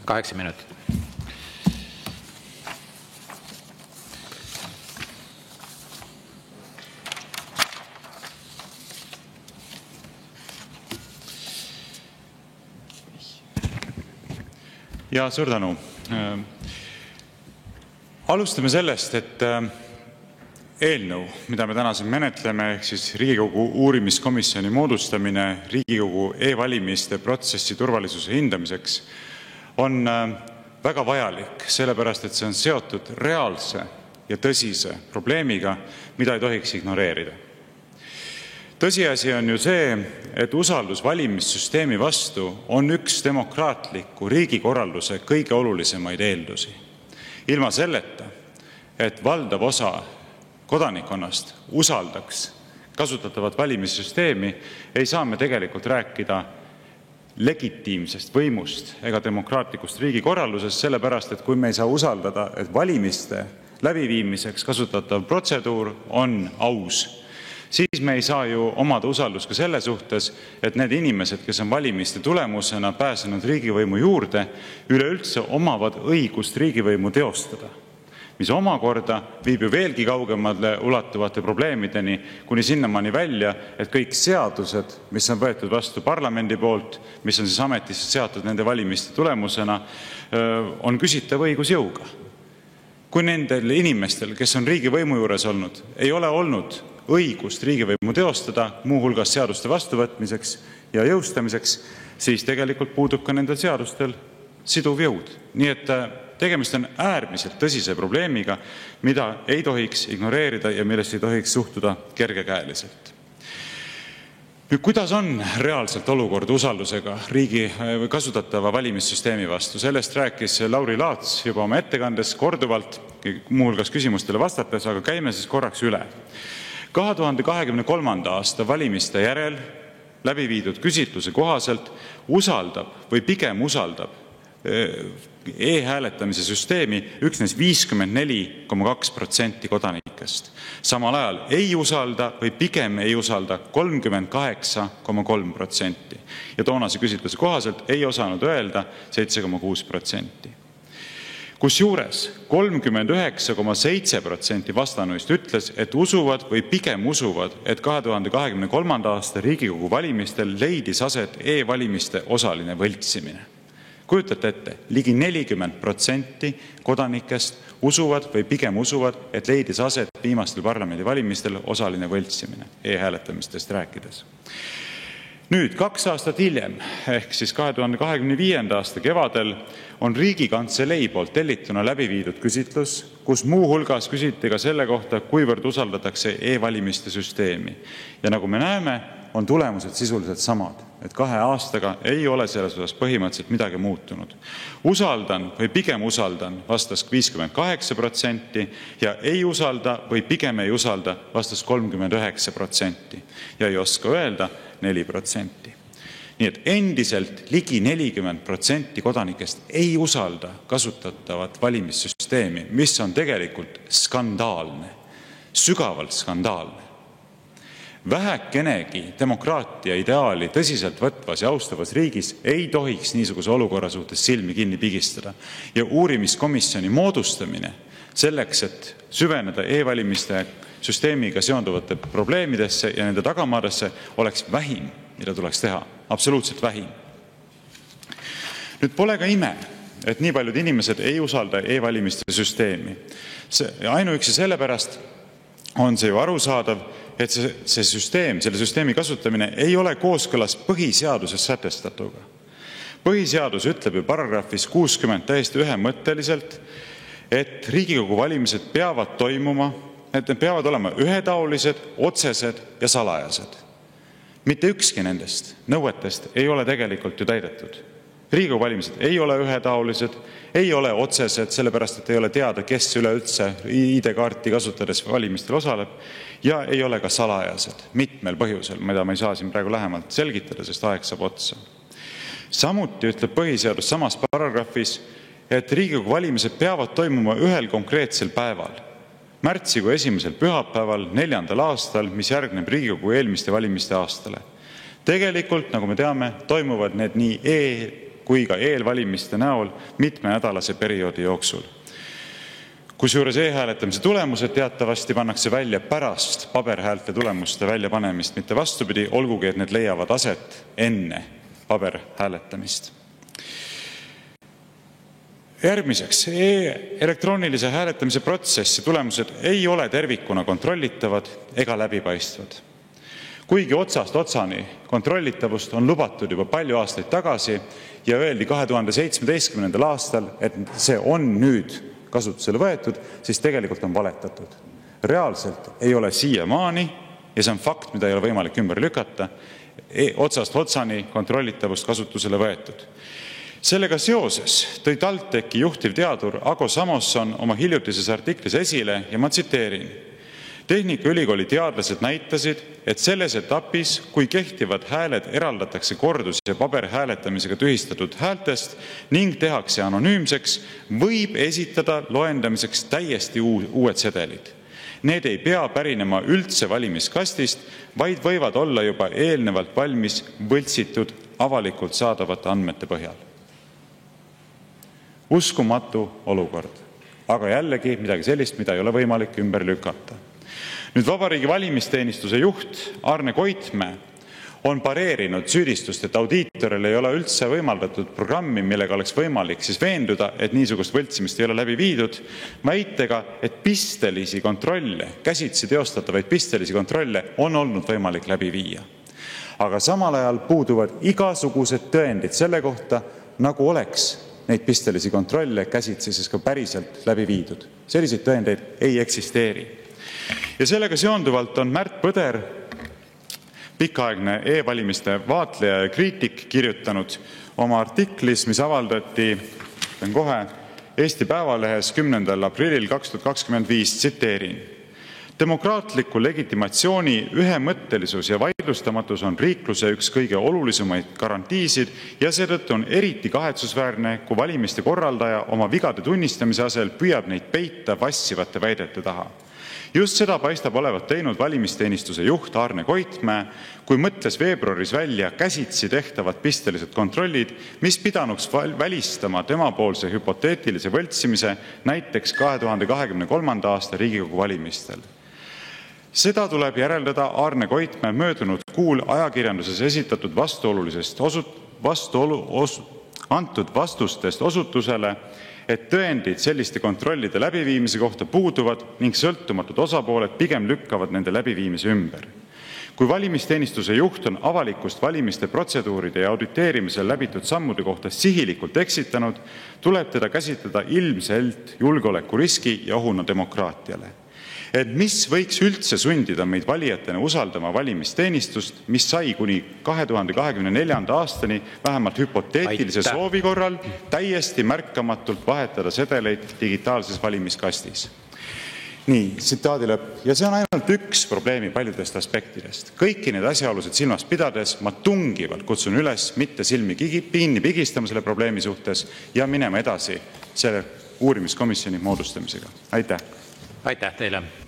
8 minutit. Ja suur tänu. Alustame sellest, et eelnõu, mida me täna siin menetleme, ehk siis Riigikogu uurimiskomisjoni moodustamine Riigikogu e-valimiste protsessi turvalisuse hindamiseks, on väga vajalik, sellepärast et see on seotud reaalse ja tõsise probleemiga, mida ei tohiks ignoreerida. Tõsiasi on ju see, et usaldus valimissüsteemi vastu on üks demokraatliku riigikorralduse kõige olulisemaid eeldusi. Ilma selleta, et valdav osa kodanikkonnast usaldaks kasutatavat valimissüsteemi, ei saa me tegelikult rääkida legitiimsest võimust ega demokraatlikust riigikorraldusest, sellepärast et kui me ei saa usaldada, et valimiste läbiviimiseks kasutatav protseduur on aus, siis me ei saa ju omada usaldust ka selle suhtes, et need inimesed, kes on valimiste tulemusena pääsenud riigivõimu juurde, üleüldse omavad õigust riigivõimu teostada, mis omakorda viib ju veelgi kaugemale ulatuvate probleemideni, kuni sinnamaani välja, et kõik seadused, mis on võetud vastu parlamendi poolt, mis on siis ametisse seatud nende valimiste tulemusena, on küsitav õigusjõuga. Kui nendel inimestel, kes on riigivõimu juures olnud, ei ole olnud õigust riigivõimu teostada, muuhulgas seaduste vastuvõtmiseks ja jõustamiseks, siis tegelikult puudub ka nendel seadustel siduv jõud. Nii et tegemist on äärmiselt tõsise probleemiga, mida ei tohiks ignoreerida ja millest ei tohiks suhtuda kergekäeliselt. Nüüd, kuidas on reaalselt olukord usaldusega riigi kasutatava valimissüsteemi vastu? Sellest rääkis Lauri Laats juba oma ettekandes korduvalt, muuhulgas küsimustele vastates, aga käime siis korraks üle. 2023. aasta valimiste järel läbi viidud küsitluse kohaselt usaldab või pigem usaldab e-hääletamise süsteemi üksnes 54,2% kodanikest. Samal ajal ei usalda või pigem ei usalda 38,3%. Ja toonase küsitluse kohaselt ei osanud öelda 7,6%. Kusjuures 39,7% vastanuist ütles, et usuvad või pigem usuvad, et 2023. aasta Riigikogu valimistel leidis aset e-valimiste osaline võltsimine. Kujutate ette, ligi 40% kodanikest usuvad või pigem usuvad, et leidis aset viimastel parlamendivalimistel osaline võltsimine e-hääletamistest rääkides. Nüüd, 2 aastat hiljem, ehk siis 2025. aasta kevadel, on Riigikantselei poolt tellituna läbi viidud küsitlus, kus muuhulgas küsiti ka selle kohta, kuivõrd usaldatakse e-valimiste süsteemi. Ja nagu me näeme, on tulemused sisuliselt samad, et 2 aastaga ei ole selles osas põhimõtteliselt midagi muutunud. Usaldan või pigem usaldan vastas 58% ja ei usalda või pigem ei usalda vastas 39% ja ei oska öelda 4%. Nii et endiselt ligi 40% kodanikest ei usalda kasutatavat valimissüsteemi, mis on tegelikult skandaalne, sügavalt skandaalne. Vähekenegi demokraatia ideaali tõsiselt võtvas ja austavas riigis ei tohiks niisuguse olukorra suhtes silmi kinni pigistada. Ja uurimiskomisjoni moodustamine selleks, et süveneda e-valimiste süsteemiga seonduvate probleemidesse ja nende tagamaadesse, oleks vähim, mida tuleks teha. Absoluutselt vähim. Nüüd pole ka ime, et nii paljud inimesed ei usalda e-valimiste süsteemi. Ainuüksi sellepärast on see ju arusaadav, et see süsteem, selle süsteemi kasutamine ei ole kooskõlas põhiseaduses sätestatuga. Põhiseadus ütleb ju paragrahvis 60 täiesti ühemõtteliselt, et Riigikogu valimised peavad toimuma, et need peavad olema ühetaolised, otsesed ja salajased. Mitte ükski nendest nõuetest ei ole tegelikult ju täidetud. Riigikogu valimised ei ole ühetaolised, ei ole otsesed, sellepärast et ei ole teada, kes üleüldse ID-kaarti kasutades valimistel osaleb, ja ei ole ka salajased mitmel põhjusel, mida ma ei saa siin praegu lähemalt selgitada, sest aeg saab otsa. Samuti ütleb põhiseadus samas paragrahvis, et Riigikogu valimised peavad toimuma ühel konkreetsel päeval, märtsikuu 1. pühapäeval 4. aastal, mis järgneb Riigikogu eelmiste valimiste aastale. Tegelikult, nagu me teame, toimuvad need nii kui ka eelvalimiste näol mitmenädalase perioodi jooksul. Kusjuures e-hääletamise tulemused teatavasti pannakse välja pärast paberhäälte tulemuste väljapanemist, mitte vastupidi, olgugi et need leiavad aset enne paberhääletamist. Järgmiseks, elektroonilise hääletamise protsessi tulemused ei ole tervikuna kontrollitavad ega läbipaistvad. Kuigi otsast otsani kontrollitavust on lubatud juba palju aastaid tagasi ja öeldi 2017. aastal, et see on nüüd kasutusele võetud, siis tegelikult on valetatud. Reaalselt ei ole siiamaani, ja see on fakt, mida ei ole võimalik ümber lükata, otsast otsani kontrollitavust kasutusele võetud. Sellega seoses tõi TalTechi juhtivteadur Ago Samoson oma hiljutises artiklis esile ja ma tsiteerin: Tehnikaülikooli teadlased näitasid, et selles etapis, kui kehtivad hääled eraldatakse kordus- ja paberhääletamisega tühistatud häältest ning tehakse anonüümseks, võib esitada loendamiseks täiesti uued sedelid. Need ei pea pärinema üldse valimiskastist, vaid võivad olla juba eelnevalt valmis võltsitud avalikult saadavate andmete põhjal. Uskumatu olukord, aga jällegi midagi sellist, mida ei ole võimalik ümber lükata. Nüüd Vabariigi Valimisteenistuse juht Arne Koitmäe on pareerinud süüdistust, et audiitorile ei ole üldse võimaldatud programmi, millega oleks võimalik siis veenduda, et niisugust võltsimist ei ole läbi viidud, väitega, et pistelisi kontrolle, käsitsi teostatavaid pistelisi kontrolle on olnud võimalik läbi viia. Aga samal ajal puuduvad igasugused tõendid selle kohta, nagu oleks neid pistelisi kontrolle käsitsi siis ka päriselt läbi viidud. Selliseid tõendeid ei eksisteeri. Ja sellega seonduvalt on Märt Põder, pikaaegne e-valimiste vaatleja ja kriitik, kirjutanud oma artiklis, mis avaldati Eesti Päevalehes 10. aprillil 2025, tsiteerin: Demokraatliku legitimatsiooni ühemõttelisus ja vaidlustamatus on riikluse üks kõige olulisemaid garantiisid ja seetõttu on eriti kahetsusväärne, kui valimiste korraldaja oma vigade tunnistamise asemel püüab neid peita vassivate väidete taha. Just seda paistab olevat teinud valimisteenistuse juht Arne Koitmäe, kui mõtles veebruaris välja käsitsi tehtavad pistelised kontrollid, mis pidanuks välistama temapoolse hüpoteetilise võltsimise näiteks 2023. aasta Riigikogu valimistel. Seda tuleb järeldada Arne Koitmäe möödunud kuul ajakirjanduses esitatud antud vastustest osutusele, et tõendid selliste kontrollide läbiviimise kohta puuduvad ning sõltumatud osapooled pigem lükkavad nende läbiviimise ümber. Kui valimisteenistuse juht on avalikust valimiste protseduuride ja auditeerimisel läbitud sammude kohta sihilikult eksitanud, tuleb teda käsitleda ilmselt julgeolekuriski ja ohuna demokraatiale. Et mis võiks üldse sundida meid valijatena usaldama valimisteenistust, mis sai kuni 2024. aastani vähemalt hüpoteetilise soovi korral täiesti märkamatult vahetada sedeleid digitaalses valimiskastis. Nii, tsitaadi lõpp. Ja see on ainult üks probleemi paljudest aspektidest. Kõiki need asjaolusid silmas pidades ma tungivalt kutsun üles mitte silmi kinni pigistama selle probleemi suhtes ja minema edasi selle uurimiskomisjoni moodustamisega. Aitäh! Aitäh teile!